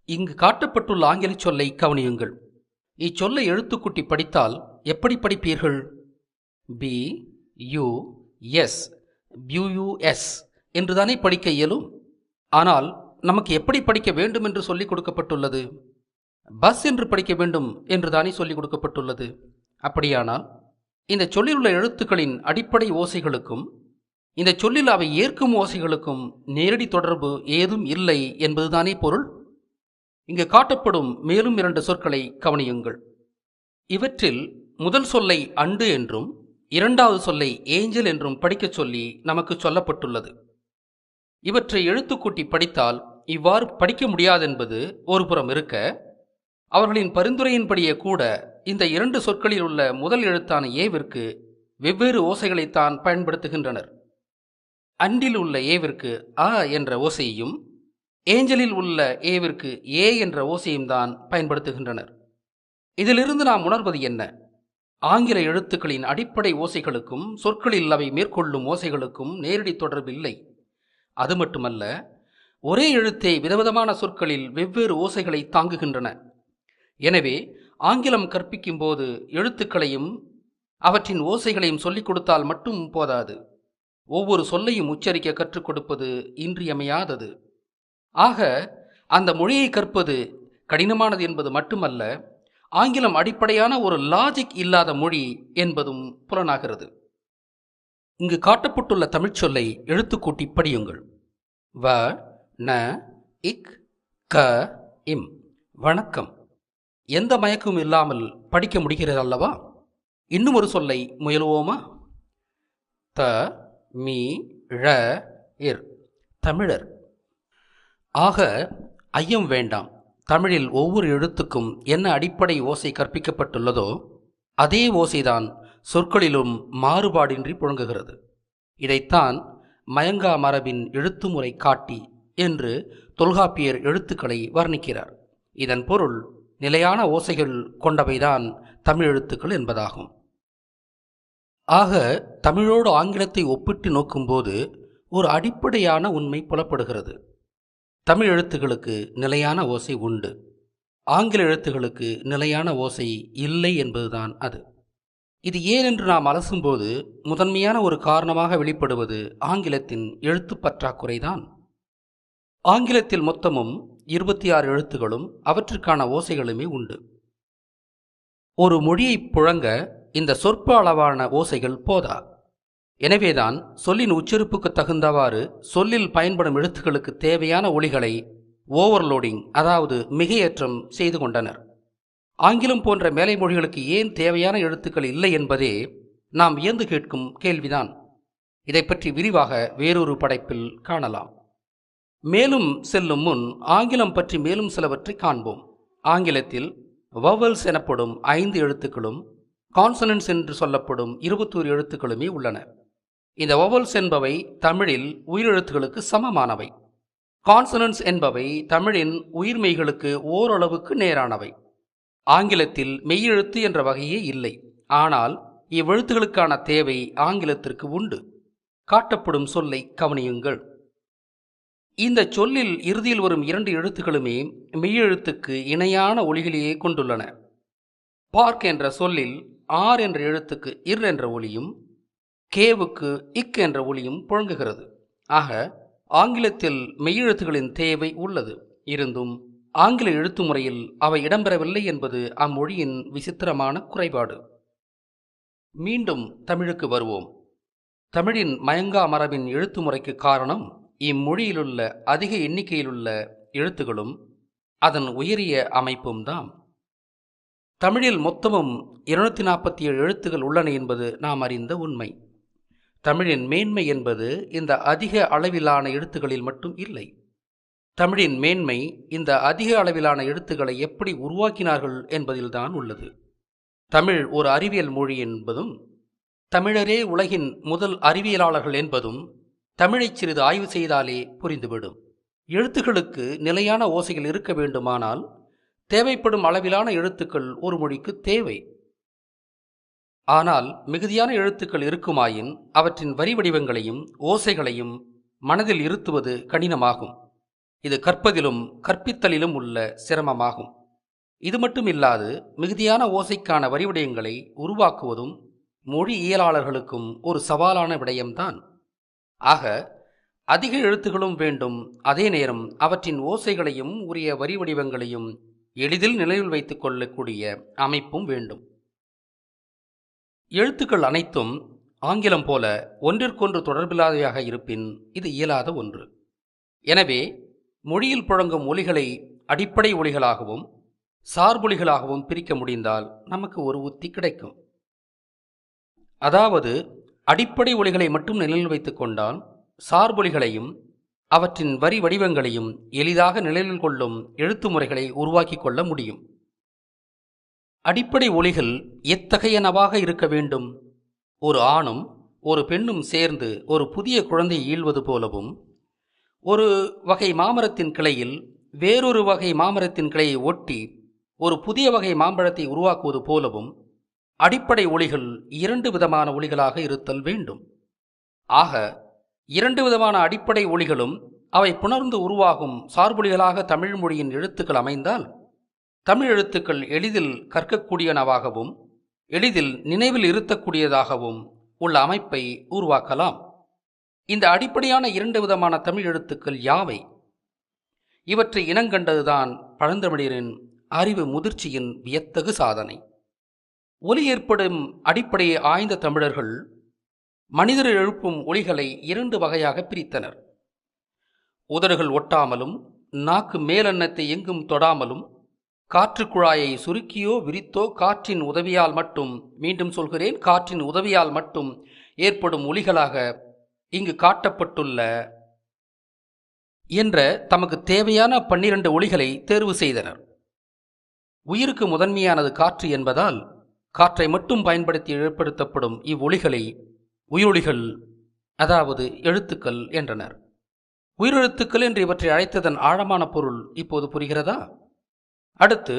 இங்கு காட்டப்பட்டுள்ள ஆங்கில சொல்லை கவனியுங்கள். இச்சொல்லை எழுத்துக்கூட்டி படித்தால் எப்படி படிப்பீர்கள்? பி யு எஸ் பியூஎஸ் என்றுதானே படிக்க இயலும். ஆனால் நமக்கு எப்படி படிக்க வேண்டும் என்று சொல்லிக் கொடுக்கப்பட்டுள்ளது? பஸ் என்று படிக்க வேண்டும் என்றுதானே சொல்லிக் கொடுக்கப்பட்டுள்ளது. அப்படியானால் இந்த சொல்லில் உள்ள எழுத்துக்களின் அடிப்படை ஓசைகளுக்கும் இந்த சொல்லில் அவை ஏற்கும் ஓசைகளுக்கும் நேரடி தொடர்பு ஏதும் இல்லை என்பதுதானே பொருள். இங்கு காட்டப்படும் மேலும் 2 சொற்களை கவனியுங்கள். இவற்றில் முதல் சொல்லை அண்டு என்றும் இரண்டாவது சொல்லை ஏஞ்சல் என்றும் படிக்கச் சொல்லி நமக்கு சொல்லப்பட்டுள்ளது. இவற்றை எழுத்துக்கூட்டி படித்தால் இவ்வாறு படிக்க முடியாதென்பது ஒரு புறம் இருக்க, அவர்களின் பரிந்துரையின்படியே கூட இந்த 2 சொற்களில் உள்ள முதல் எழுத்தான ஏவிற்கு வெவ்வேறு ஓசைகளைத்தான் பயன்படுத்துகின்றனர். அண்டில் உள்ள ஏவிற்கு அ என்ற ஓசையையும் ஏஞ்சலில் உள்ள ஏவிற்கு ஏ என்ற ஓசையும் தான் பயன்படுத்துகின்றனர். இதிலிருந்து நாம் உணர்வது என்ன? ஆங்கில எழுத்துக்களின் அடிப்படை ஓசைகளுக்கும் சொற்களில் அவை மேற்கொள்ளும் ஓசைகளுக்கும் நேரடி தொடர்பு இல்லை. அது மட்டுமல்ல, ஒரே எழுத்தே விதவிதமான சொற்களில் வெவ்வேறு ஓசைகளை தாங்குகின்றன. எனவே ஆங்கிலம் கற்பிக்கும் போது எழுத்துக்களையும் அவற்றின் ஓசைகளையும் சொல்லிக் கொடுத்தால் மட்டும் போதாது, ஒவ்வொரு சொல்லையும் உச்சரிக்க கற்றுக் கொடுப்பது இன்றியமையாதது. ஆக அந்த மொழியை கற்பது கடினமானது என்பது மட்டுமல்ல, ஆங்கிலம் அடிப்படையான ஒரு லாஜிக் இல்லாத மொழி என்பதும் புலனாகிறது. இங்கு காட்டப்பட்டுள்ள தமிழ்ச்சொல்லை எழுத்துக்கூட்டி படியுங்கள். வ ந இக் க இம் வணக்கம். எந்த மயக்கமும் இல்லாமல் படிக்க முடிகிறது அல்லவா? இன்னும் ஒரு சொல்லை முயலுவோமா? த மீ ழ இர் தமிழர். ஆக ஐயம் வேண்டாம். தமிழில் ஒவ்வொரு எழுத்துக்கும் என்ன அடிப்படை ஓசை கற்பிக்கப்பட்டுள்ளதோ அதே ஓசைதான் சொற்களிலும் மாறுபாடின்றி புழங்குகிறது. இதைத்தான் மயங்கா மரபின் எழுத்துமுறை காட்டி என்று தொல்காப்பியர் எழுத்துக்களை வர்ணிக்கிறார். இதன் பொருள் நிலையான ஓசைகள் கொண்டவைதான் தமிழ் எழுத்துக்கள் என்பதாகும். ஆக தமிழோடு ஆங்கிலத்தை ஒப்பிட்டு நோக்கும்போது ஒரு அடிப்படையான உண்மை புலப்படுகிறது. தமிழ் எழுத்துக்களுக்கு நிலையான ஓசை உண்டு, ஆங்கில எழுத்துக்களுக்கு நிலையான ஓசை இல்லை என்பதுதான் அது. இது ஏன் என்று நாம் அலசும்போது முதன்மையான ஒரு காரணமாக வெளிப்படுவது ஆங்கிலத்தின் எழுத்து பற்றாக்குறைதான். ஆங்கிலத்தில் மொத்தமும் 26 எழுத்துகளும் அவற்றுக்கான ஓசைகளுமே உண்டு. ஒரு மொழியை புழங்க இந்த சொற்ப அளவான ஓசைகள் போதா. எனவேதான் சொல்லின் உச்சரிப்புக்கு தகுந்தவாறு சொல்லில் பயன்படும் எழுத்துக்களுக்கு தேவையான ஒலிகளை ஓவர்லோடிங், அதாவது மிகையேற்றம் செய்து கொண்டனர். ஆங்கிலம் போன்ற மேலை மொழிகளுக்கு ஏன் தேவையான எழுத்துக்கள் இல்லை என்பதே நாம் வியந்து கேட்கும் கேள்விதான். இதை பற்றி விரிவாக வேறொரு படைப்பில் காணலாம். மேலும் செல்லும் முன் ஆங்கிலம் பற்றி மேலும் சிலவற்றை காண்போம். ஆங்கிலத்தில் வவல்ஸ் எனப்படும் 5 எழுத்துக்களும் கான்சனன்ட்ஸ் என்று சொல்லப்படும் 21 எழுத்துக்களுமே உள்ளன. இந்த வவல்ஸ் என்பவை தமிழில் உயிரெழுத்துகளுக்கு சமமானவை. கான்சனன்ட்ஸ் என்பவை தமிழின் உயிர்மெய்களுக்கு ஓரளவுக்கு நேரானவை. ஆங்கிலத்தில் மெய்யெழுத்து என்ற வகையே இல்லை. ஆனால் இவ்வெழுத்துகளுக்கான தேவை ஆங்கிலத்திற்கு உண்டு. காட்டப்படும் சொல்லை கவனியுங்கள். இந்த சொல்லில் இறுதியில் வரும் 2 எழுத்துக்களுமே மெய்யெழுத்துக்கு இணையான ஒலிகளையே கொண்டுள்ளன. பார்க் என்ற சொல்லில் ஆர் என்ற எழுத்துக்கு இர் என்ற ஒலியும் கேவுக்கு இக் என்ற ஒலியும் புழங்குகிறது. ஆக ஆங்கிலத்தில் மெய்யெழுத்துகளின் தேவை உள்ளது. இருந்தும் ஆங்கில எழுத்து முறையில் அவை இடம்பெறவில்லை என்பது அம்மொழியின் விசித்திரமான குறைபாடு. மீண்டும் தமிழுக்கு வருவோம். தமிழின் மயங்கா மரபின் எழுத்து முறைக்கு காரணம் இம்மொழியிலுள்ள அதிக எண்ணிக்கையிலுள்ள எழுத்துகளும் அதன் உயரிய அமைப்பும் தான். தமிழில் மொத்தமும் 247 எழுத்துகள் உள்ளன என்பது நாம் அறிந்த உண்மை. தமிழின் மேன்மை என்பது இந்த அதிக அளவிலான எழுத்துக்களில் மட்டும் இல்லை. தமிழின் மேன்மை இந்த அதிக அளவிலான எழுத்துக்களை எப்படி உருவாக்கினார்கள் என்பதில்தான் உள்ளது. தமிழ் ஒரு அறிவியல் மொழி என்பதும் தமிழரே உலகின் முதல் அறிவியலாளர்கள் என்பதும் தமிழை சிறிது ஆய்வு செய்தாலே புரிந்துவிடும். எழுத்துக்களுக்கு நிலையான ஓசைகள் இருக்க வேண்டுமானால் தேவைப்படும் அளவிலான எழுத்துக்கள் ஒரு மொழிக்கு தேவை. ஆனால் மிகுதியான எழுத்துக்கள் இருக்குமாயின் அவற்றின் வரி வடிவங்களையும் ஓசைகளையும் மனதில் இருத்துவது கடினமாகும். இது கற்பதிலும் கற்பித்தலிலும் உள்ள சிரமமாகும். இது மட்டும் இல்லாது மிகுதியான ஓசைக்கான வரி வடிவங்களை உருவாக்குவதும் மொழியியலாளர்களுக்கும் ஒரு சவாலான விடயம்தான். ஆக அதிக எழுத்துகளும் வேண்டும், அதே நேரம் அவற்றின் ஓசைகளையும் உரிய வரி வடிவங்களையும் எளிதில் நினைவில் வைத்துக் கொள்ளக்கூடிய அமைப்பும் வேண்டும். எழுத்துக்கள் அனைத்தும் ஆங்கிலம் போல ஒன்றிற்கொன்று தொடர்பில்லாதவையாக இருப்பின் இது இயலாத ஒன்று. எனவே மொழியில் புழங்கும் ஒலிகளை அடிப்படை ஒலிகளாகவும் சார்பொலிகளாகவும் பிரிக்க முடிந்தால் நமக்கு ஒரு உத்தி கிடைக்கும். அதாவது அடிப்படை ஒலிகளை மட்டும் நினைவில் வைத்துக் கொண்டால் சார்பொலிகளையும் அவற்றின் வரி வடிவங்களையும் எளிதாக நினைவில் கொள்ளும் எழுத்து முறைகளை உருவாக்கி கொள்ள முடியும். அடிப்படை ஒலிகள் எத்தகையனவாக இருக்க வேண்டும்? ஒரு ஆணும் ஒரு பெண்ணும் சேர்ந்து ஒரு புதிய குழந்தையை ஈள்வது போலவும், ஒரு வகை மாமரத்தின் கிளையில் வேறொரு வகை மாமரத்தின் கிளையை ஒட்டி ஒரு புதிய வகை மாம்பழத்தை உருவாக்குவது போலவும் அடிப்படை ஒலிகள் இரண்டு விதமான ஒலிகளாக இருத்தல் வேண்டும். ஆக இரண்டு விதமான அடிப்படை ஒலிகளும் அவை புணர்ந்து உருவாகும் சார்பொலிகளாக தமிழ் மொழியின் எழுத்துக்கள் அமைந்தால் தமிழ் எழுத்துக்கள் எளிதில் கற்கக்கூடியனவாகவும் எளிதில் நினைவில் இருத்தக்கூடியதாகவும் உள்ள அமைப்பை உருவாக்கலாம். இந்த அடிப்படையான இரண்டு விதமான தமிழ் எழுத்துக்கள் யாவை? இவற்றை இனங்கண்டதுதான் பழந்தமிழரின் அறிவு முதிர்ச்சியின் வியத்தகு சாதனை. ஒலி ஏற்படும் அடிப்படையை ஆய்ந்த தமிழர்கள் மனிதர் எழுப்பும் ஒலிகளை இரண்டு வகையாக பிரித்தனர். உதடுகள் ஒட்டாமலும் நாக்கு மேலெண்ணத்தை எங்கும் தொடாமலும் காற்று குழாயை சுருக்கியோ விரித்தோ காற்றின் உதவியால் மட்டும், மீண்டும் சொல்கிறேன், காற்றின் உதவியால் மட்டும் ஏற்படும் ஒலிகளாக இங்கு காட்டப்பட்டுள்ள என்ற தமக்கு தேவையான 12 ஒலிகளை தேர்வு செய்தனர். உயிருக்கு முதன்மையானது காற்று என்பதால் காற்றை மட்டும் பயன்படுத்தி ஏற்படுத்தப்படும் இவ்வொலிகளை உயிரொலிகள், அதாவது எழுத்துக்கள் என்றனர். உயிரெழுத்துக்கள் என்று இவற்றை அழைத்ததன் ஆழமான பொருள் இப்போது புரிகிறதா? அடுத்து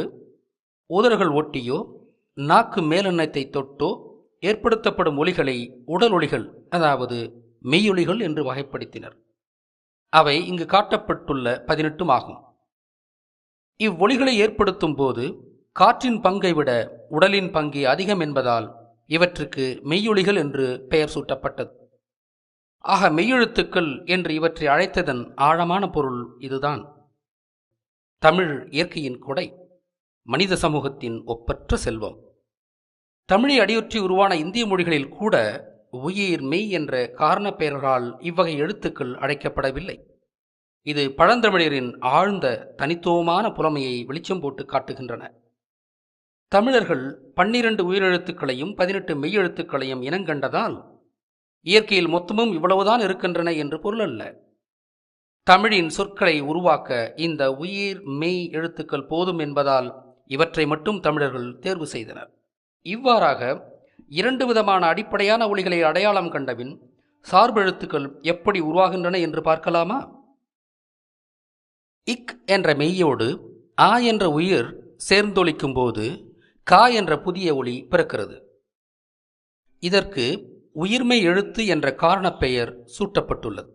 உதடுகள் ஒட்டியோ நாக்கு மேலெண்ணத்தை தொட்டோ ஏற்படுத்தப்படும் ஒலிகளை உடல் ஒலிகள், அதாவது மெய்யொலிகள் என்று வகைப்படுத்தினர். அவை இங்கு காட்டப்பட்டுள்ள 18 ஆகும். இவ்வொலிகளை ஏற்படுத்தும் போது காற்றின் பங்கை விட உடலின் பங்கே அதிகம் என்பதால் இவற்றுக்கு மெய்யொலிகள் என்று பெயர் சூட்டப்பட்டது. ஆக மெய்யெழுத்துக்கள் என்று இவற்றை அழைத்ததன் ஆழமான பொருள் இதுதான். தமிழ் இயற்கையின் கொடை, மனித சமூகத்தின் ஒப்பற்ற செல்வம். தமிழை அடியொற்றி உருவான இந்திய மொழிகளில் கூட உயிர் மெய் என்ற காரண பெயர்களால் இவ்வகை எழுத்துக்கள் அழைக்கப்படவில்லை. இது பழந்தமிழரின் ஆழ்ந்த தனித்துவமான புலமையை வெளிச்சம் போட்டு காட்டுகின்றன. தமிழர்கள் 12 உயிரெழுத்துக்களையும் 18 மெய்யெழுத்துக்களையும் இனங்கண்டதால் இயற்கையில் மொத்தமும் இவ்வளவுதான் இருக்கின்றன என்று பொருள் அல்ல. தமிழின் சொற்களை உருவாக்க இந்த உயிர் மெய் எழுத்துக்கள் போதும் என்பதால் இவற்றை மட்டும் தமிழர்கள் தேர்வு செய்தனர். இவ்வாறாக 2 விதமான அடிப்படையான ஒலிகளை அடையாளம் கண்டபின் சார்பெழுத்துக்கள் எப்படி உருவாகின்றன என்று பார்க்கலாமா? இக் என்ற மெய்யோடு ஆ என்ற உயிர் சேர்ந்தொலிக்கும் போது கா என்ற புதிய ஒலி பிறக்கிறது. இதற்கு உயிர்மெய் எழுத்து என்ற காரணப் பெயர் சூட்டப்பட்டுள்ளது.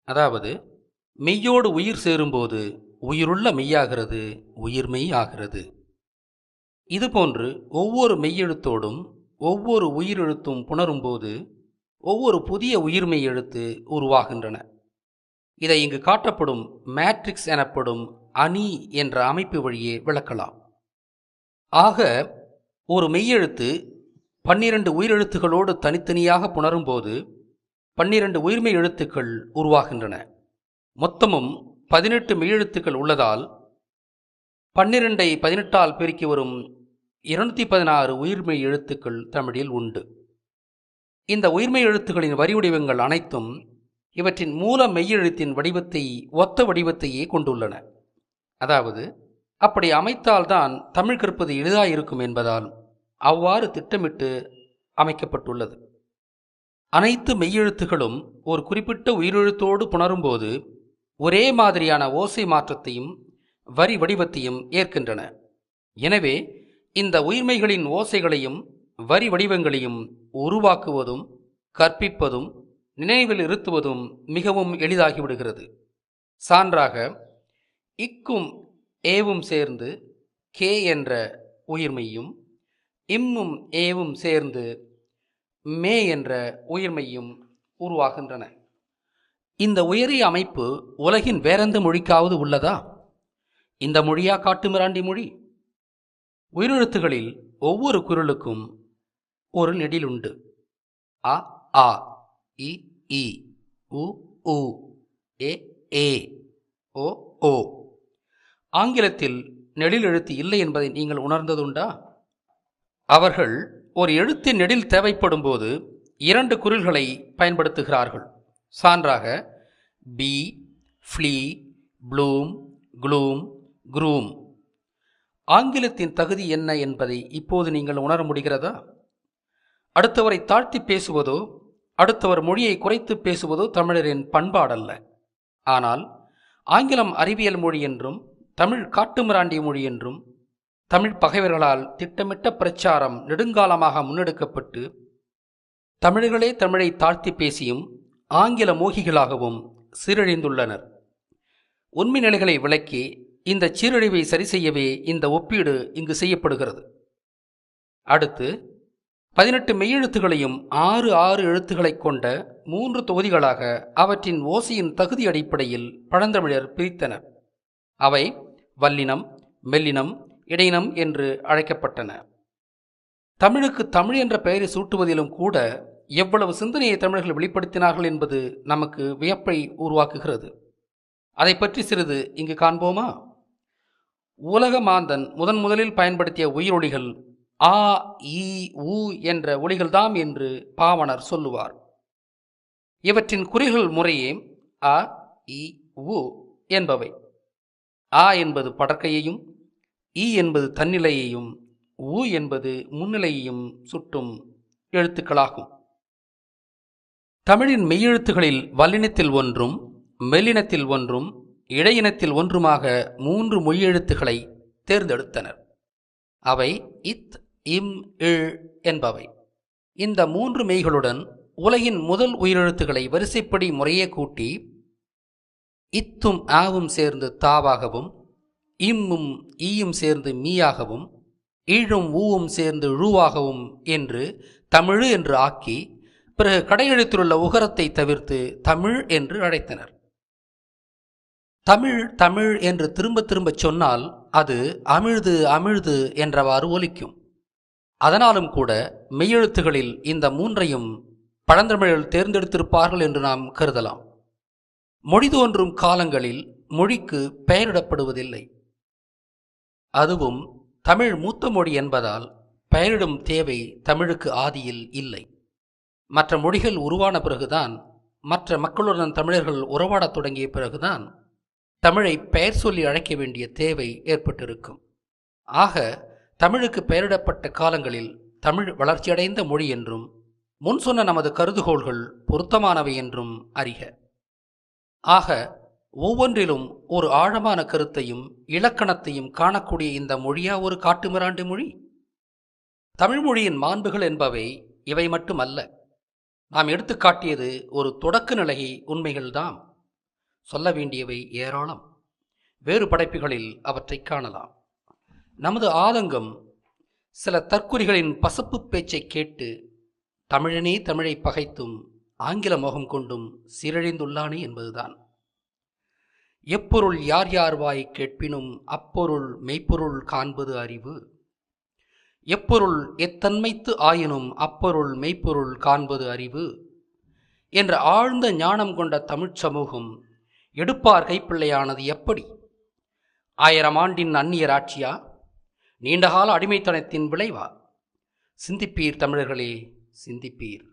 அதாவது மெய்யோடு உயிர் சேரும்போது உயிருள்ள மெய்யாகிறது, உயிர்மெய் ஆகிறது. இதுபோன்று ஒவ்வொரு மெய்யெழுத்தோடும் ஒவ்வொரு உயிரெழுத்தும் புணரும்போது ஒவ்வொரு புதிய உயிர்மெய் எழுத்து உருவாகின்றன. இதை இங்கு காட்டப்படும் மேட்ரிக்ஸ் எனப்படும் அணி என்ற அமைப்பு வழியே விளக்கலாம். ஆக ஒரு மெய்யெழுத்து 12 உயிரெழுத்துகளோடு தனித்தனியாக புணரும்போது 12 உயிர்மெய் எழுத்துக்கள் உருவாகின்றன. மொத்தமும் 18 மெய்யெழுத்துக்கள் உள்ளதால் 12ஐ 18ஆல் பெருக்கி வரும் 216 உயிர்மெய் எழுத்துக்கள் தமிழில் உண்டு. இந்த உயிர்மெய் எழுத்துக்களின் வரி வடிவங்கள் அனைத்தும் இவற்றின் மூல மெய்யெழுத்தின் வடிவத்தை ஒத்த வடிவத்தையே கொண்டுள்ளன. அதாவது அப்படி அமைத்தால்தான் தமிழ் கற்பது எளிதாயிருக்கும் என்பதால் அவ்வாறு திட்டமிட்டு அமைக்கப்பட்டுள்ளது. அனைத்து மெய்யெழுத்துகளும் ஒரு குறிப்பிட்ட உயிரெழுத்தோடு புணரும்போது ஒரே மாதிரியான ஓசை மாற்றத்தையும் வரி வடிவத்தையும் ஏற்கின்றன. எனவே இந்த உயிர்மெய்களின் ஓசைகளையும் வரி வடிவங்களையும் உருவாக்குவதும் கற்பிப்பதும் நினைவில் இருத்துவதும் மிகவும் எளிதாகிவிடுகிறது. சான்றாக, இக்கும் ஏவும் சேர்ந்து கே என்ற உயிர்மெய்யும் இம்மும் ஏவும் சேர்ந்து மே என்ற உயிர்மெய்யும் உருவாகின்றன. இந்த உயரிய அமைப்பு உலகின் வேறெந்த மொழிக்காவது உள்ளதா? இந்த மொழியா காட்டுமிராண்டி மொழி? உயிரெழுத்துகளில் ஒவ்வொரு குரலுக்கும் ஒரு நெடில் உண்டு. அ ஆ, இ ஈ, உ ஊ, ஏ ஏ, ஓ ஓ. ஆங்கிலத்தில் நெடில் எழுத்து இல்லை என்பதை நீங்கள் உணர்ந்ததுண்டா? அவர்கள் ஒரு எழுத்தின் நெடில் தேவைப்படும் போது 2 குரில்களை பயன்படுத்துகிறார்கள். சான்றாக, பி, ஃப்ளீ, ப்ளூம், க்ளூம், க்ரூம். ஆங்கிலத்தின் தகுதி என்ன என்பதை இப்போது நீங்கள் உணர முடிகிறதா? அடுத்தவரை தாழ்த்தி பேசுவதோ அடுத்தவர் மொழியை குறைத்து பேசுவதோ தமிழரின் பண்பாடல்ல. ஆனால் ஆங்கிலம் அறிவியல் மொழி என்றும் தமிழ் காட்டுமிராண்டிய மொழி என்றும் தமிழ் பகைவர்களால் திட்டமிட்ட பிரச்சாரம் நெடுங்காலமாக முன்னெடுக்கப்பட்டு தமிழர்களே தமிழை தாழ்த்தி பேசியும் ஆங்கில மோகிகளாகவும் சீரழிந்துள்ளனர். உண்மை நிலைகளை விளக்கி இந்த சீரழிவை சரி செய்யவே இந்த ஒப்பீடு இங்கு செய்யப்படுகிறது. அடுத்து 18 மெய்யெழுத்துகளையும் 6 எழுத்துக்களை கொண்ட 3 தொகுதிகளாக அவற்றின் ஓசையின் தகுதி அடிப்படையில் பழந்தமிழர் பிரித்தனர். அவை வல்லினம், மெல்லினம், இடையினம் என்று அழைக்கப்பட்டன. தமிழுக்கு தமிழ் என்ற பெயரை சூட்டுவதிலும் கூட எவ்வளவு சிந்தனையை தமிழர்கள் வெளிப்படுத்தினார்கள் என்பது நமக்கு வியப்பை உருவாக்குகிறது. அதை பற்றி சிறிது இங்கு காண்போமா? உலக மாந்தன் முதலில் பயன்படுத்திய உயிரொலிகள் ஆ, ஈ, ஊ என்ற ஒலிகள்தாம் என்று பாவணர் சொல்லுவார். இவற்றின் குறிகள் முறையே அ, இ, உ என்பவை. ஆ என்பது படற்கையையும், ஈ என்பது தன்னிலையையும், ஊ என்பது முன்னிலையையும் சுட்டும் எழுத்துக்களாகும். தமிழின் மெய்யெழுத்துகளில் வல்லினத்தில் ஒன்றும் மெல்லினத்தில் ஒன்றும் இடையினத்தில் ஒன்றுமாக 3 மொழியெழுத்துக்களை தேர்ந்தெடுத்தனர். அவை இத், இம், இழ் என்பவை. இந்த 3 மெய்களுடன் உலகின் முதல் உயிரெழுத்துக்களை வரிசைப்படி முறையே கூட்டி இத்தும் ஆவும் சேர்ந்து தாவாகவும், இம்மும் ஈயும் சேர்ந்து மீயாகவும், ஈழும் ஊவும் சேர்ந்து ழூவாகவும் என்று தமிழ் என்று ஆக்கி பிறகு கடையெழுத்திலுள்ள உகரத்தை தவிர்த்து தமிழ் என்று அழைத்தனர். தமிழ் தமிழ் என்று திரும்ப திரும்பச் சொன்னால் அது அமிழ்து அமிழ்து என்றவாறு ஒலிக்கும். அதனாலும் கூட மெய்யெழுத்துகளில் இந்த 3ஐயும் பழந்தமிழர்கள் தேர்ந்தெடுத்திருப்பார்கள் என்று நாம் கருதலாம். மொழி தோன்றும் காலங்களில் மொழிக்கு பெயரிடப்படுவதில்லை. அதுவும் தமிழ் மூத்த மொழி என்பதால் பெயரிடும் தேவை தமிழுக்கு ஆதியில் இல்லை. மற்ற மொழிகள் உருவான பிறகுதான், மற்ற மக்களுடன் தமிழர்கள் உறவாடத் தொடங்கிய பிறகுதான் தமிழை பெயர் சொல்லி அழைக்க வேண்டிய தேவை ஏற்பட்டிருக்கும். ஆக தமிழுக்கு பெயரிடப்பட்ட காலங்களில் தமிழ் வளர்ச்சியடைந்த மொழி என்றும் முன் சொன்ன நமது கருதுகோள்கள் பொருத்தமானவை என்றும் அறிக. ஆக ஒவ்வொன்றிலும் ஒரு ஆழமான கருத்தையும் இலக்கணத்தையும் காணக்கூடிய இந்த மொழியா ஒரு காட்டுமிராண்டு மொழி? தமிழ் மொழியின் மாண்புகள் என்பவை இவை மட்டுமல்ல. நாம் எடுத்துக்காட்டியது ஒரு தொடக்க நிலை உண்மைகள்தாம். சொல்ல வேண்டியவை ஏராளம். வேறு படைப்புகளில் அவற்றை காணலாம். நமது ஆதங்கம் சில தற்குறிகளின் பசப்பு பேச்சை கேட்டு தமிழனே தமிழை பகைத்தும் ஆங்கில மோகம் கொண்டும் சீரழிந்துள்ளானே என்பதுதான். எப்பொருள் யார் யார் வாய் கேட்பினும் அப்பொருள் மெய்ப்பொருள் காண்பது அறிவு. எப்பொருள் எத்தன்மைத்து ஆயினும் அப்பொருள் மெய்ப்பொருள் காண்பது அறிவு என்ற ஆழ்ந்த ஞானம் கொண்ட தமிழ்ச் சமூகம் எடுப்பார் கைப்பிள்ளையானது எப்படி? 1000 ஆண்டின் அந்நியர் ஆட்சியா? நீண்டகால அடிமைத்தனத்தின் விளைவா? சிந்திப்பீர் தமிழர்களே, சிந்திப்பீர்.